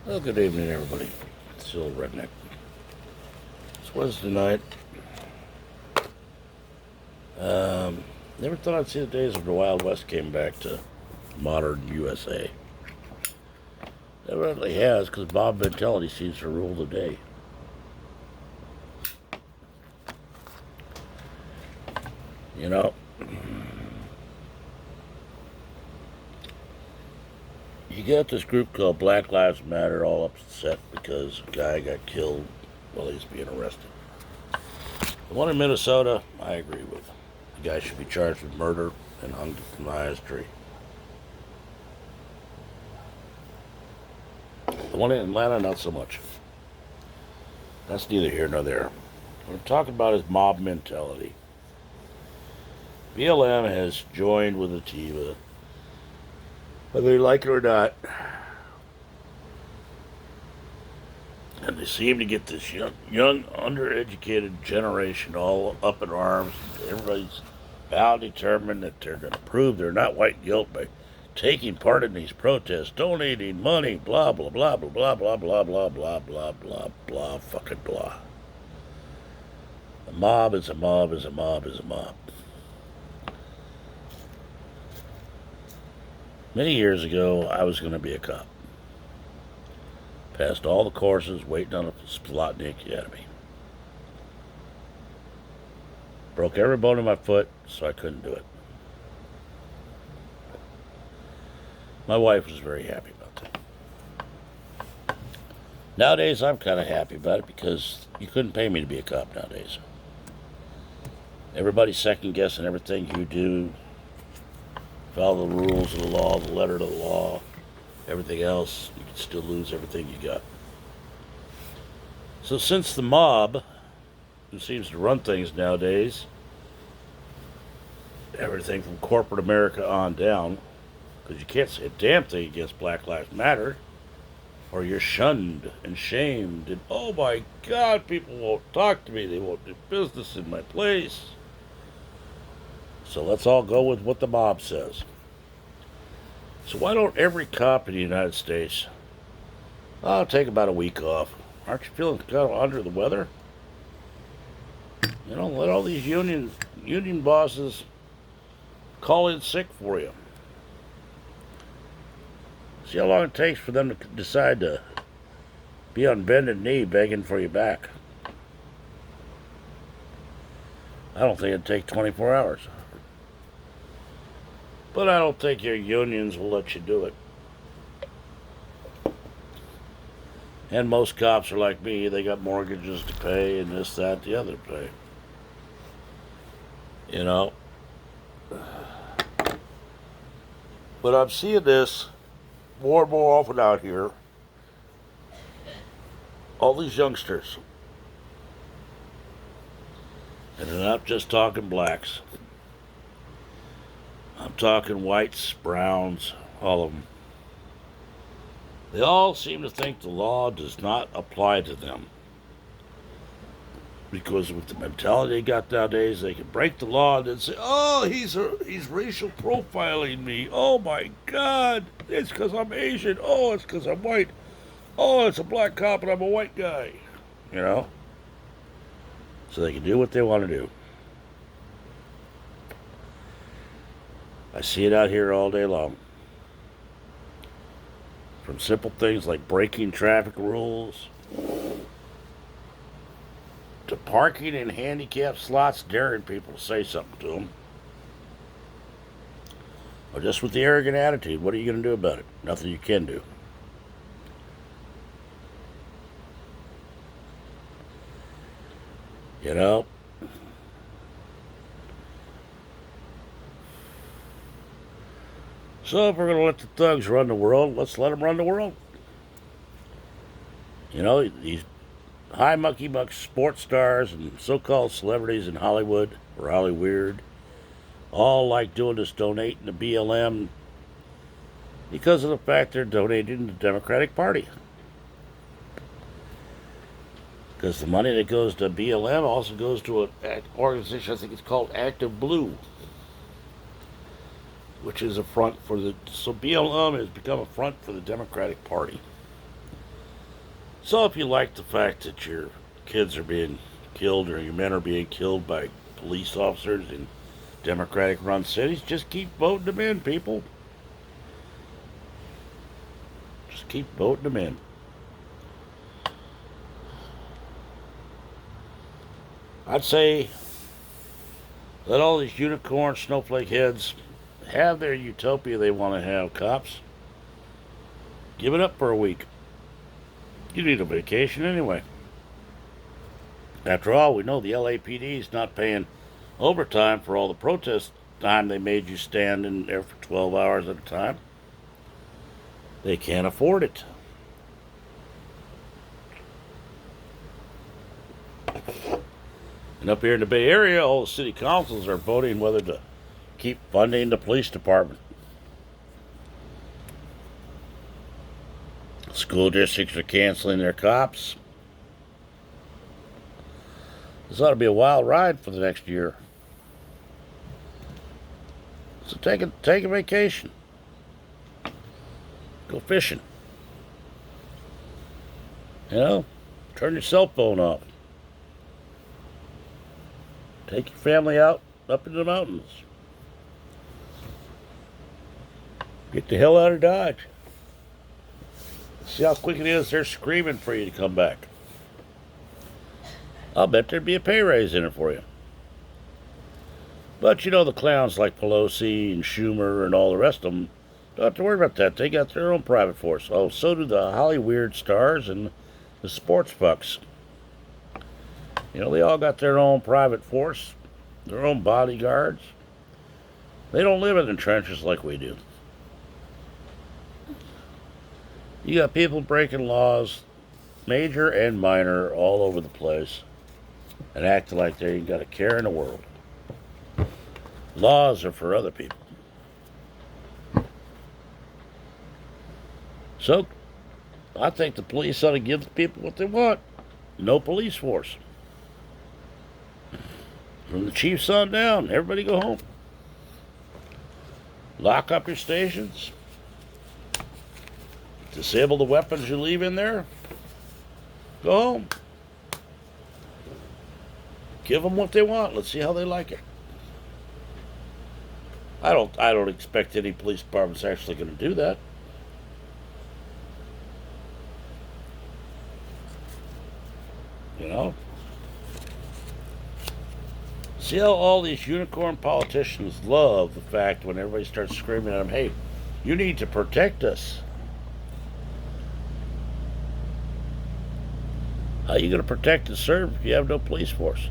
Well, good evening, everybody. It's the old redneck. It's Wednesday night. Never thought I'd see the days of the Wild West came back to modern USA. Evidently has, because Bob mentality seems to rule the day. You know, you got this group called Black Lives Matter all upset because a guy got killed while he was being arrested. The one in Minnesota, I agree with. The guy should be charged with murder and hung from the highest tree. The one in Atlanta, not so much. That's neither here nor there. What I'm talking about is mob mentality. BLM has joined with Antifa, whether they like it or not. And they seem to get this young undereducated generation all up in arms. Everybody's bound determined that they're going to prove they're not white guilt by taking part in these protests, donating money, blah, blah, blah, blah, blah, blah, blah, blah, blah, blah, blah, blah, fucking blah. A mob is a mob is a mob is a mob. Many years ago, I was going to be a cop. Passed all the courses, waiting on a slot in the academy. Broke every bone in my foot, so I couldn't do it. My wife was very happy about that. Nowadays, I'm kind of happy about it because you couldn't pay me to be a cop nowadays. Everybody's second guessing everything you do. Follow the rules of the law, the letter of the law, everything else. You can still lose everything you got. So since the mob, who seems to run things nowadays, everything from corporate America on down, because you can't say a damn thing against Black Lives Matter, or you're shunned and shamed, and oh my God, people won't talk to me, they won't do business in my place. So let's all go with what the mob says. So why don't every cop in the United States, take about a week off? Aren't you feeling kind of under the weather? You know, let all these union bosses call in sick for you. See how long it takes for them to decide to be on bended knee begging for you back. I don't think it'd take 24 hours. But I don't think your unions will let you do it. And most cops are like me. They got mortgages to pay and this, that, the other to pay. You know? But I'm seeing this more and more often out here. All these youngsters. And I'm not just talking blacks. I'm talking whites, browns, all of them. They all seem to think the law does not apply to them. Because with the mentality they got nowadays, they can break the law and then say, oh, he's racial profiling me. Oh, my God. It's because I'm Asian. Oh, it's because I'm white. Oh, it's a black cop and I'm a white guy. You know? So they can do what they want to do. I see it out here all day long. From simple things like breaking traffic rules to parking in handicapped slots, daring people to say something to them. Or just with the arrogant attitude, what are you going to do about it? Nothing you can do. You know? So if we're going to let the thugs run the world, let's let them run the world. You know, these high mucky muck sports stars and so-called celebrities in Hollywood or Hollyweird all like doing this donating to BLM because of the fact they're donating to the Democratic Party. Because the money that goes to BLM also goes to an organization, I think it's called Active Blue, which is a front for the... So BLM has become a front for the Democratic Party. So if you like the fact that your kids are being killed or your men are being killed by police officers in Democratic run cities, just keep voting them in, people. Just keep voting them in. I'd say let all these unicorn snowflake heads have their utopia they want to have, cops. Give it up for a week. You need a vacation anyway. After all, we know the LAPD is not paying overtime for all the protest time they made you stand in there for 12 hours at a time. They can't afford it. And up here in the Bay Area, all the city councils are voting whether to keep funding the police department. School districts are canceling their cops. This ought to be a wild ride for the next year. So take a vacation. Go fishing. You know, turn your cell phone off. Take your family out up in the mountains. Get the hell out of Dodge. See how quick it is they're screaming for you to come back. I'll bet there'd be a pay raise in it for you. But you know the clowns like Pelosi and Schumer and all the rest of them, don't have to worry about that. They got their own private force. Oh, so do the Hollywood stars and the sports fucks. You know, they all got their own private force, their own bodyguards. They don't live in the trenches like we do. You got people breaking laws, major and minor, all over the place, and acting like they ain't got a care in the world. Laws are for other people. So, I think the police ought to give the people what they want. No police force. From the chiefs on down, everybody go home. Lock up your stations. Disable the weapons you leave in there. Go home. Give them what they want. Let's see how they like it. I don't expect any police department's actually going to do that. You know? See how all these unicorn politicians love the fact when everybody starts screaming at them, hey, you need to protect us. How are you going to protect and serve if you have no police force?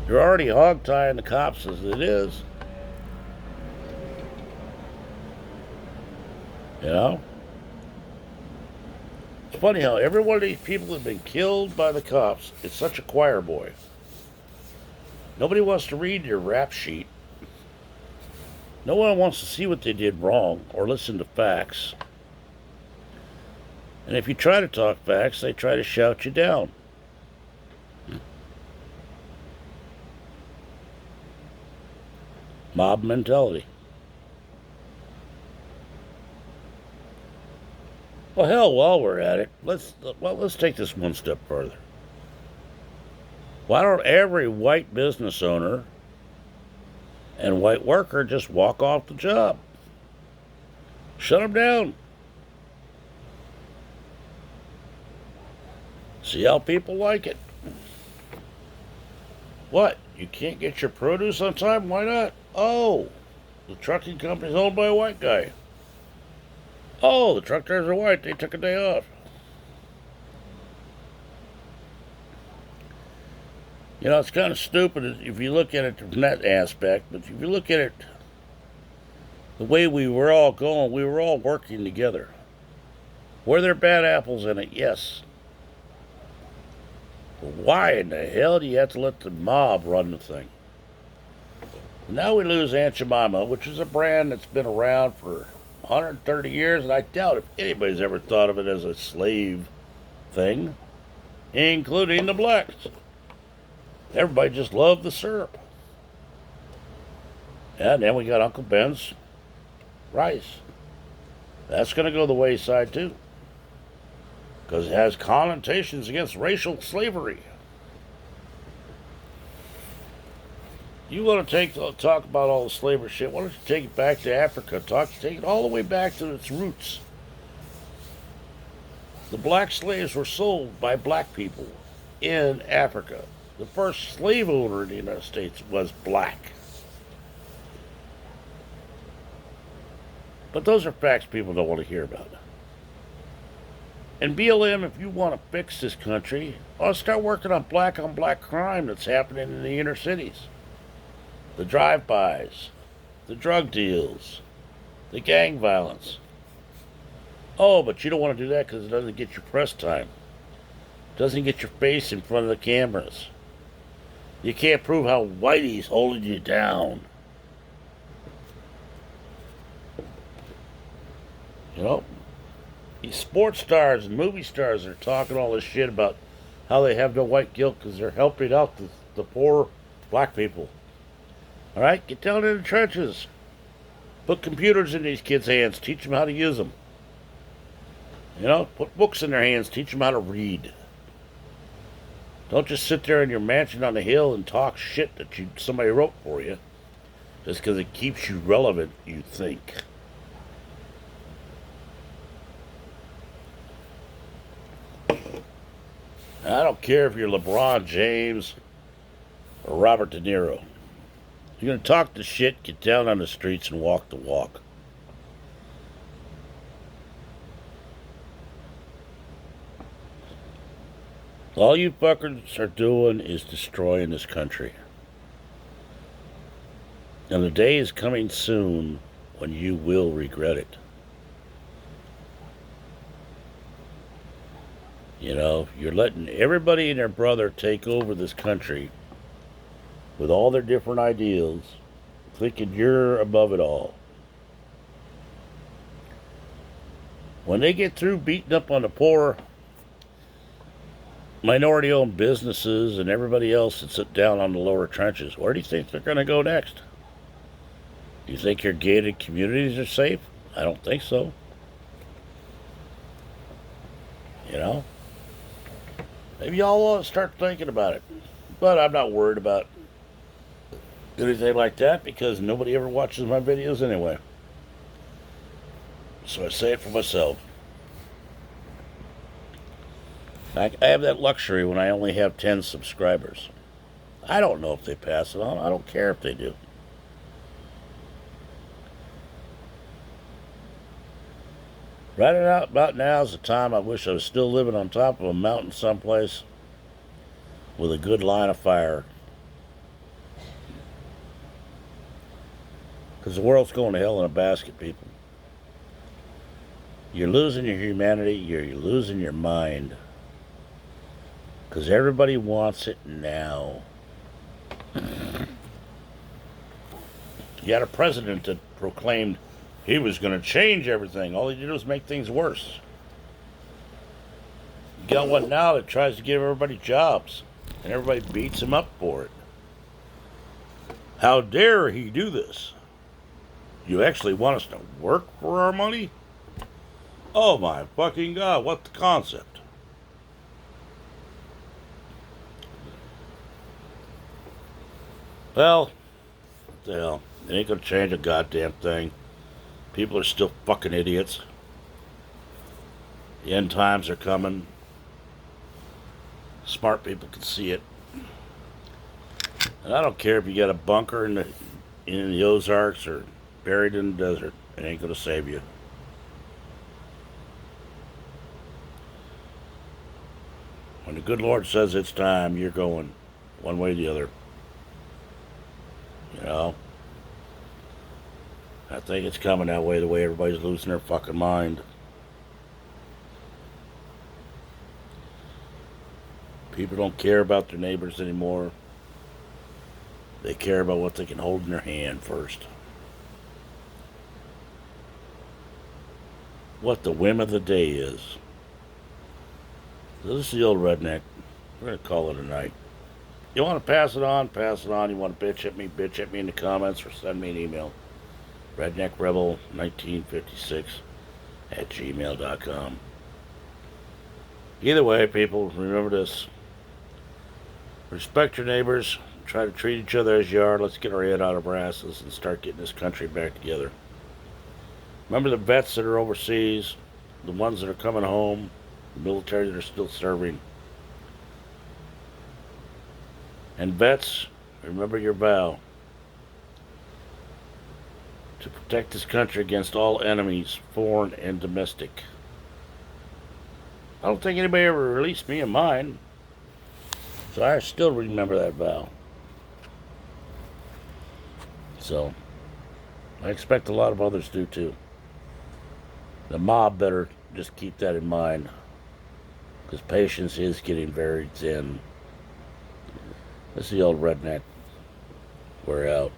You're already hog-tying the cops as it is. You know? It's funny how every one of these people that have been killed by the cops is such a choir boy. Nobody wants to read your rap sheet. No one wants to see what they did wrong or listen to facts. And if you try to talk facts, they try to shout you down. Mob mentality. Well, hell, while we're at it, let's take this one step further. Why don't every white business owner and white worker just walk off the job? Shut them down. See how people like it. What? You can't get your produce on time? Why not? Oh, the trucking company's owned by a white guy. Oh, the truck drivers are white. They took a day off. You know, it's kind of stupid if you look at it from that aspect, but if you look at it the way we were all going, we were all working together. Were there bad apples in it? Yes. But why in the hell do you have to let the mob run the thing? Now we lose Aunt Jemima, which is a brand that's been around for 130 years, and I doubt if anybody's ever thought of it as a slave thing, including the blacks. Everybody just loved the syrup. And then we got Uncle Ben's rice. That's going to go the wayside too. because it has connotations against racial slavery. You want to talk about all the slavery shit? Why don't you take it back to Africa? Take it all the way back to its roots. The black slaves were sold by black people in Africa. The first slave owner in the United States was black. But those are facts people don't want to hear about. And BLM, if you want to fix this country, I'll start working on black crime that's happening in the inner cities. The drive-bys, the drug deals, the gang violence. Oh, but you don't want to do that because it doesn't get your press time. It doesn't get your face in front of the cameras. You can't prove how Whitey's holding you down. You know? These sports stars and movie stars are talking all this shit about how they have no white guilt because they're helping out the poor black people. All right? Get down in the trenches. Put computers in these kids' hands. Teach them how to use them. You know? Put books in their hands. Teach them how to read. Don't just sit there in your mansion on the hill and talk shit that somebody wrote for you just because it keeps you relevant, you think. I don't care if you're LeBron James or Robert De Niro. If you're going to talk the shit, get down on the streets and walk the walk. All you fuckers are doing is destroying this country. And the day is coming soon when you will regret it. You know, you're letting everybody and their brother take over this country with all their different ideals, thinking you're above it all. When they get through beating up on the poor, minority-owned businesses and everybody else that sit down on the lower trenches, where do you think they're going to go next? Do you think your gated communities are safe? I don't think so. You know? Maybe y'all want to start thinking about it. But I'm not worried about anything like that because nobody ever watches my videos anyway. So I say it for myself. I have that luxury when I only have 10 subscribers. I don't know if they pass it on. I don't care if they do. Right about now is the time I wish I was still living on top of a mountain someplace with a good line of fire. Because the world's going to hell in a basket, people. You're losing your humanity. You're losing your mind. Because everybody wants it now. You got a president that proclaimed he was going to change everything. All he did was make things worse. You got one now that tries to give everybody jobs. And everybody beats him up for it. How dare he do this? You actually want us to work for our money? Oh my fucking God, what the concept? Well, what the hell? It ain't gonna change a goddamn thing. People are still fucking idiots. The end times are coming. Smart people can see it. And I don't care if you got a bunker in the Ozarks or buried in the desert. It ain't gonna save you. When the good Lord says it's time, you're going one way or the other. You know? I think it's coming that way, the way everybody's losing their fucking mind. People don't care about their neighbors anymore. They care about what they can hold in their hand first. What the whim of the day is. So this is the old redneck. We're going to call it a night. You want to pass it on, pass it on. You want to bitch at me in the comments or send me an email. redneckrebel1956 @gmail.com. Either way, people, remember this. Respect your neighbors. Try to treat each other as you are. Let's get our head out of our asses and start getting this country back together. Remember the vets that are overseas, the ones that are coming home, the military that are still serving. And vets, remember your vow to protect this country against all enemies, foreign and domestic. I don't think anybody ever released me of mine, so I still remember that vow. So, I expect a lot of others do too. The mob better just keep that in mind, because patience is getting very thin. This is the old redneck. We're out.